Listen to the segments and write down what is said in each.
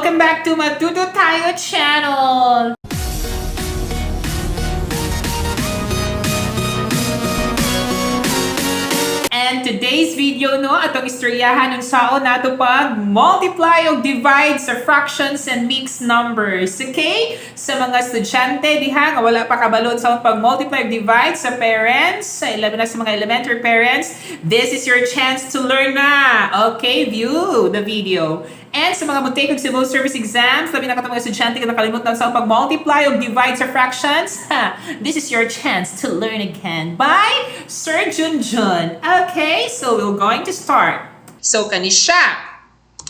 Welcome back to Matuto Tayo channel! And today's video, no, atong istoryahan ng sao nato pag multiply o divide sa fractions and mixed numbers. Okay? Sa mga estudyante diha nga wala pa kabalod sa pag multiply o divide sa parents, sa mga elementary parents, this is your chance to learn na. Okay? View the video. And sa mga mag-take ng civil service exams, labi na katong mga estudyante ka nakalimutan sa pag-multiply o divide sa fractions, this is your chance to learn again by Teacher Jun. Okay, so we're going to start. So, kani siya.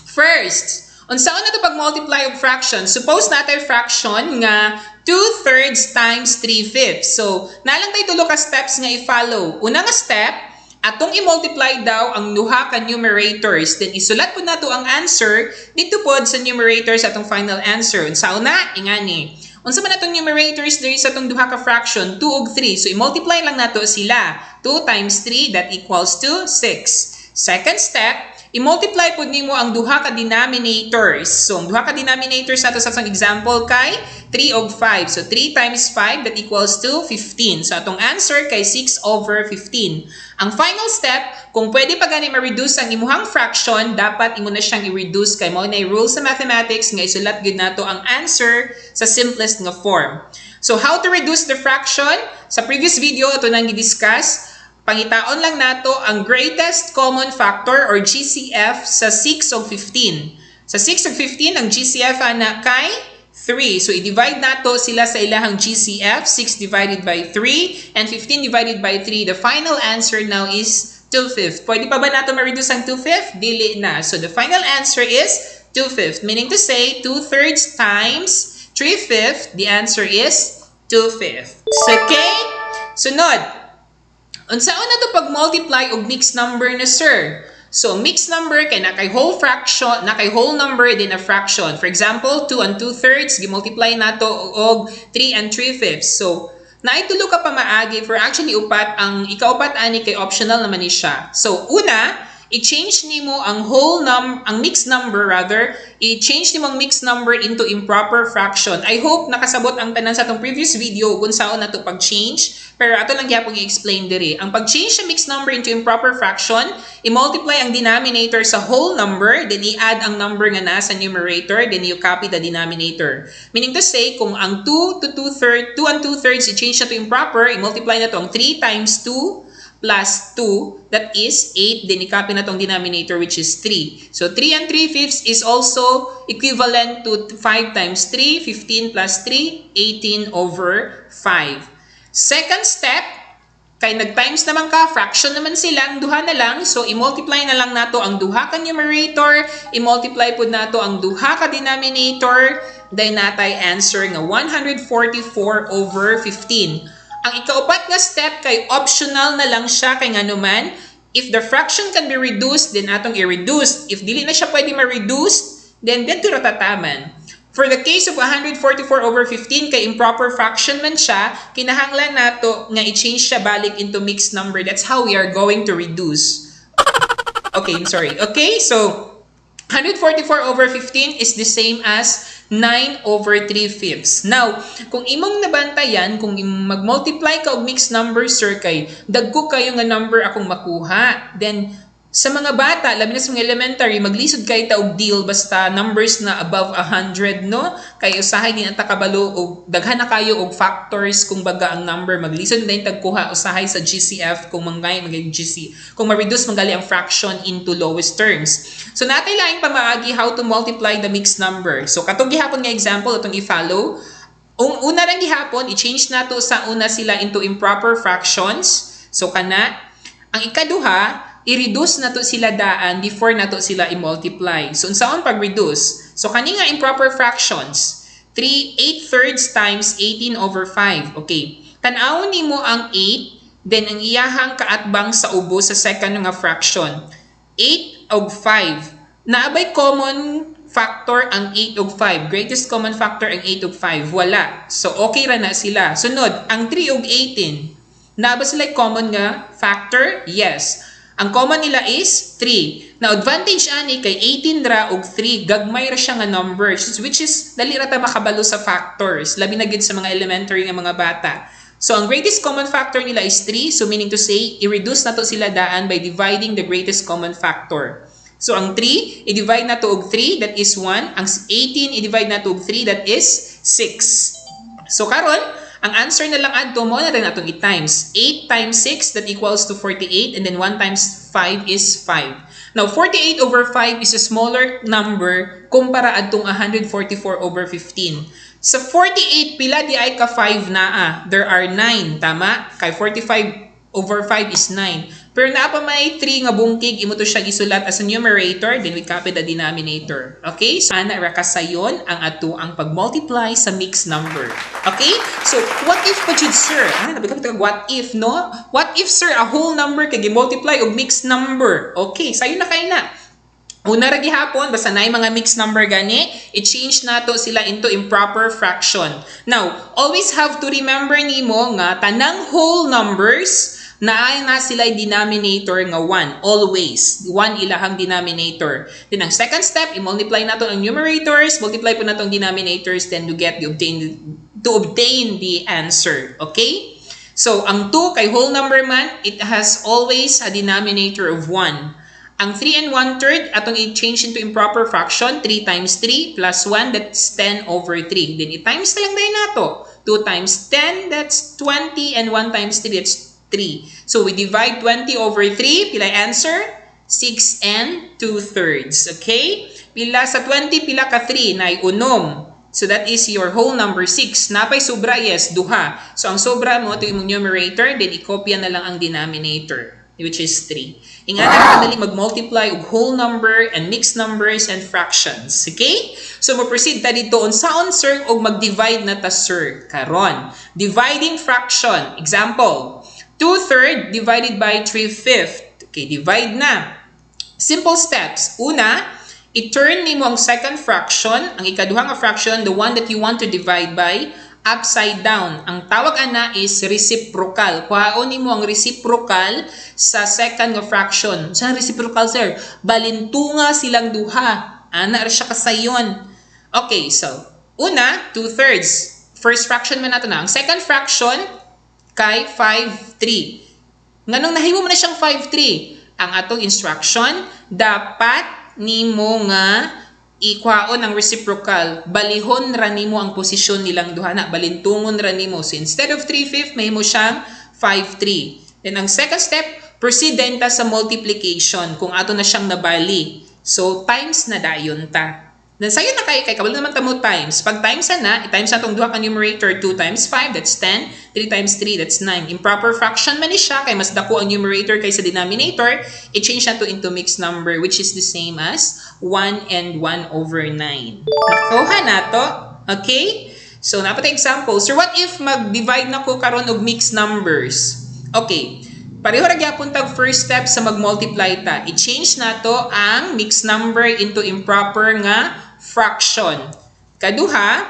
First, unsaon na ito pag-multiply og fraction? Suppose natin fraction nga 2/3 times 3/5. So, nalang tayo tulo ka steps nga i-follow. Una nga step, atong i-multiply daw ang duha ka numerators. Then isulat po nato ang answer dito pod sa numerators atong final answer. Unsa una? Ingani. Unsa man atong numerators diri sa atong duha ka fraction? 2 ug 3. So i-multiply lang nato sila. 2 times 3 that equals to 6. Second step, i-multiply po nimo ang duha ka denominators. So ang duha ka denominators nato sa atong example kay 3 ug 5. So 3 times 5 that equals to 15. So atong answer kay 6/15. Ang final step, kung pwede pa gani ma-reduce ang imuhang fraction, dapat imo na siyang i-reduce kay mao na rules sa mathematics nga isulat gyud nato ang answer sa simplest nga form. So how to reduce the fraction? Sa previous video ito nang i-discuss. Pangitaon lang nato ang greatest common factor or GCF sa 6 ug 15. Sa 6 ug 15 ang GCF ana kay 3. So i-divide nato sila sa ilahang GCF, 6 divided by 3 and 15 divided by 3. The final answer now is 2/5. Pwede pa ba nato ma-reduce ang 2/5? Dili na. So the final answer is 2/5, meaning to say 2/3 times 3/5, the answer is 2/5. Okay? Sunod. Unsaon na to pag-multiply og mixed number na sir? So, mixed number kay nakay whole fraction, nakay whole number din a fraction. For example, 2 and 2/3 gi-multiply nato og 3 and 3/5. So, naitulo ka pa maagi for actually upat ang ikaupat ani kay optional naman ni siya. So, una, i-change nimo ang ang mixed number rather, i-change nimo ang mixed number into improper fraction. I hope nakasabot ang tanan sa atong previous video kung saan na to pag-change. Pero ato lang gyapon i-explain diri. Ang pag-change sa mixed number into improper fraction, i-multiply ang denominator sa whole number, then i-add ang number nga nasa numerator, then you copy the denominator. Meaning to say, kung ang 2 and 2/3 i-change na to improper, i-multiply na to ang 3 times 2 plus 2, that is 8, then i-copy na tong denominator which is 3. So 3 and 3/5 is also equivalent to 5 times 3, 15 plus 3, 18/5. Second step, kay nag-times naman ka, fraction naman silang, duha na lang. So, i-multiply na lang nato ang duha ka numerator, i-multiply po nato ang duha ka denominator, then natay answer nga 144/15. Ang ikaupat nga step kay optional na lang siya kay nga naman, if the fraction can be reduced, then atong i-reduce. If dili na siya pwede ma-reduce, then dito ra tataman. For the case of 144/15 kay improper fraction man siya, kinahanglan nato nga i-change siya balik into mixed number. That's how we are going to reduce. Okay, I'm sorry. Okay, so 144/15 is the same as 9/3/5. Now, kung imong nabantayan, kung mag-multiply ka og mixed number, sir, kay dagko kayo nga number akong makuha. Then, sa mga bata, labi na sa mga elementary, maglisod kayo ta og deal basta numbers na above 100, no? Kay usahay din ang takabalo og daghan na kayo og factors kung baga ang number. Maglisod din tagkuha usahay sa GCF kung mag-GC. Kung ma-reduce magali ang fraction into lowest terms. So natay laing pamaagi how to multiply the mixed number. So katong gihapon nga example atong i-follow. Una lang gihapon, i-change nato sa una sila into improper fractions. So kana, ang ikaduha, i-reduce nato sila daan before nato sila i-multiply. So, unsaon pag-reduce? So, kani nga improper fractions, 8/3 times 18/5. Okay. Tan-awon nimo ang 8, then ang iyahang kaatbang sa ubo sa second nga fraction. 8 ug 5. Naabay common factor ang 8 ug 5. Greatest common factor ang 8 ug 5. Wala. So, okay ra na sila. Sunod, ang 3 ug 18. Naaba sila common nga factor? Yes. Ang common nila is 3. Na advantage ani kay 18 ra og 3 gagmay ra siya nga numbers which is dali ra ta makabalo sa factors labi na gid sa mga elementary nga mga bata. So ang greatest common factor nila is 3, so meaning to say i-reduce nato sila daan by dividing the greatest common factor. So ang 3 i-divide nato og 3 that is 1, ang 18 i-divide nato og 3 that is 6. So karon ang answer na lang adto mo na rin atong i-times. 8 times 6 that equals to 48 and then 1 times 5 is 5. Now, 48 over 5 is a smaller number kumpara adtong 144 over 15. Sa 48, pila di ay ka 5 naa. There are 9, tama? Kay 45 over 5 is 9. Pero naa pa may 3 nga bungkig, imo to siya gisulat as a numerator, then we copy the denominator. Okay? So, ana ra kasayon ang ato ang pag-multiply sa mixed number. Okay? So, what if pa jud, sir? What if, no? What if, sir, a whole number kay gi-multiply og mixed number? Okay, sayo na kay na. Una ra gihapon, basta naay mga mixed number gani, i-change nato sila into improper fraction. Now, always have to remember nimo nga tanang whole numbers naay na sila denominator nga 1. Always. 1 ilahang denominator. Then ang second step, i-multiply nato ang numerators, multiply po nato ang denominators, then to obtain the answer. Okay? So, ang 2 kay whole number man, it has always a denominator of 1. Ang 3 and 1/3, atong i-change into improper fraction, 3 times 3 plus 1, that's 10 over 3. Then i-times na lang tayo nato. 2 times 10, that's 20, and 1 times 3, that's 3. So we divide 20 over 3, pila answer? 6 and 2/3. Okay? Pila sa 20, pila ka 3, na unom. So that is your whole number 6. Napay sobra, yes, duha. So ang sobra mo, ito yung numerator, then i-copy na lang ang denominator, which is 3. Ingatan ka dali mag-multiply og whole number and mixed numbers and fractions. Okay? So, mo-proceed ta dito unsaon sir og mag-divide na ta sir karon. Dividing fraction. Example, 2/3 divided by 3/5. Okay, divide na. Simple steps. Una, i-turn nimo ang second fraction, ang ikaduha nga fraction, the one that you want to divide by, upside down. Ang tawag ana is reciprocal. Kuhaon nimo ang reciprocal sa second nga fraction. Sa reciprocal sir, balintunga silang duha. Ana ra siya kasayon. Okay, so una, 2/3. First fraction man nato na. Ang second fraction kay 5/3. Nganong nahimo mo na siyang 5/3? Ang atong instruction, dapat nimo nga ikwaon ang reciprocal, balihon ra nimo ang posisyon nilang duha na, balintungon ra nimo. So instead of 3/5, mahimo siyang 5/3. Then ang second step, proceed din ta sa multiplication kung ato na siyang nabali. So times na dayon ta. Then sayo na kay kabalo naman ta mo times. Pag times na, i-times na tong duha ka numerator, 2 times 5, that's 10. 3 times 3, that's 9. Improper fraction man ni siya, kay mas dako ang numerator kaysa denominator, i-change na to into mixed number, which is the same as 1 and 1 over 9. Nakuha na to. Okay? So, napatay example. So, what if mag-divide na ko karon og mixed numbers? Okay. Pareho ra gyapon tag first step sa mag-multiply ta. I-change na to ang mixed number into improper nga fraction. Kaduha,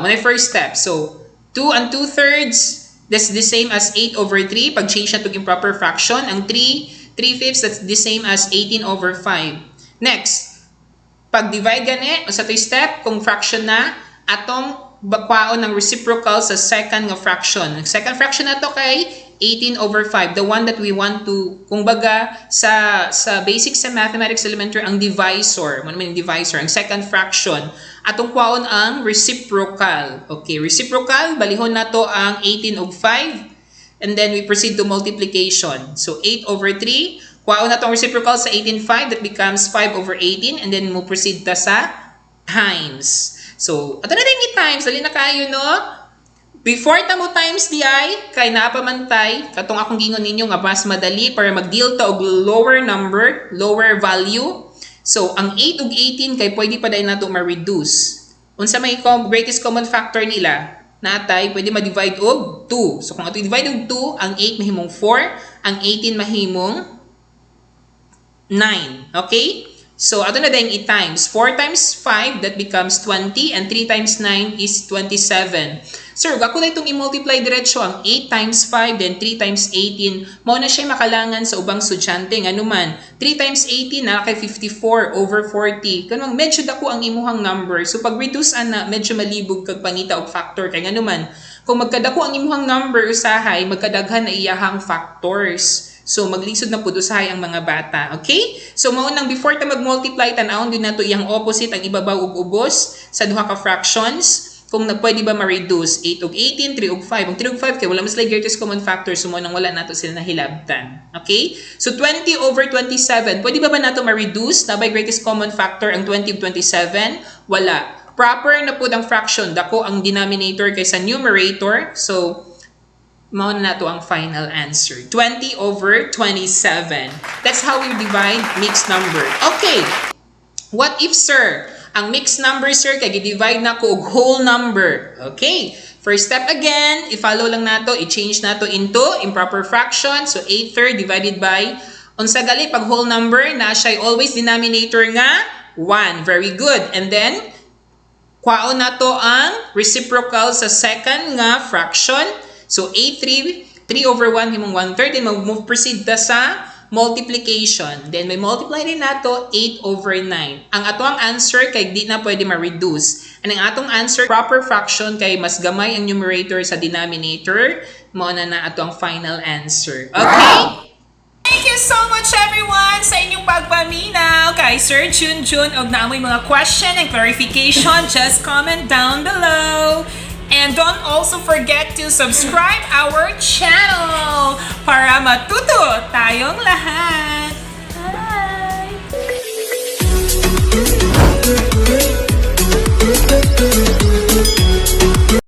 muna first step. So, 2 and 2/3, that's the same as 8 over 3. Pag-change na to improper fraction. Ang 3/5, that's the same as 18 over 5. Next, pag-divide gani, sa to step, kung fraction na, atong bakwaon ng reciprocal sa second nga fraction. Second fraction na to kay 18 over 5, the one that we want to, kung baga, sa basics sa mathematics elementary, ang divisor. Ano man yung divisor? Ang second fraction. Atong kwaon ang reciprocal. Okay, reciprocal, balihon na to ang 18 over 5. And then we proceed to multiplication. So, 8 over 3. Kwaon na tong reciprocal sa 18/5, that becomes 5 over 18. And then mo proceed ta sa times. So, ato na rin i-times. Dali na kayo, no? Before ta mo times di ay, kay napamantay, katong akong gingon ninyo nga mas madali para mag-deal ta og lower number, lower value. So, ang 8 ug 18 kay pwede pa dahil nato ma-reduce. Unsa may greatest common factor nila? Natay, pwede ma-divide og 2. So, kung ato i-divide og 2, ang 8 mahimong 4, ang 18 mahimong 9. Okay? So, ato na dahil i-times. 4 times 5, that becomes 20, and 3 times 9 is 27. Sir, ako na itong i-multiply diretso ang 8 times 5, then 3 times 18. Mao na siya makalangan sa ubang estudyante. Nga naman, 3 times 18 na kay 54 over 40. Kanang medyo dako ang imuhang number. So pag reduce ana, medyo malibog kag pangita og factor. Kaya nga naman, kung magkadako ang imuhang number usahay, magkadaghan na iyahang factors. So, maglisod na po usahay ang mga bata. Okay? So, maunang before ta mag-multiply, tanawon din nato iyang opposite, ang ibabaw ug ubos sa duha ka fractions. Kung pwede ba ma-reduce 8 og 18, 3 og 5. Ang 3 og 5 kay wala mas like greatest common factor, so mo nang wala nato sila nahilabtan. Okay? So 20 over 27, pwede ba nato ma-reduce na by greatest common factor ang 20 ug 27? Wala. Proper na po ang fraction, dako ang denominator kaysa numerator. So mao na nato ang final answer. 20 over 27. That's how we divide mixed number. Okay. What if, sir? Ang mixed number, sir, kay gi-divide na ko og whole number. Okay. First step again, i-follow lang nato, i-change nato into improper fraction. So 8/3 divided by, unsa gali pag whole number, na siya always denominator nga 1. Very good. And then, kwaon nato ang reciprocal sa second nga fraction. So 8/3, 3 over 1, himong 1/3, then mag-move proceed ta sa multiplication. Then may multiply din nato 8 over 9. Ang ato ang answer kay di na pwede ma-reduce. And ang atong answer, proper fraction kay mas gamay ang numerator sa denominator. Mao na ato ang final answer. Okay? Thank you so much everyone sa inyong pagpaminaw kay Sir Jun og naamoy mga question and clarification, just comment down below. And don't also forget to subscribe our channel para matuto tayong lahat.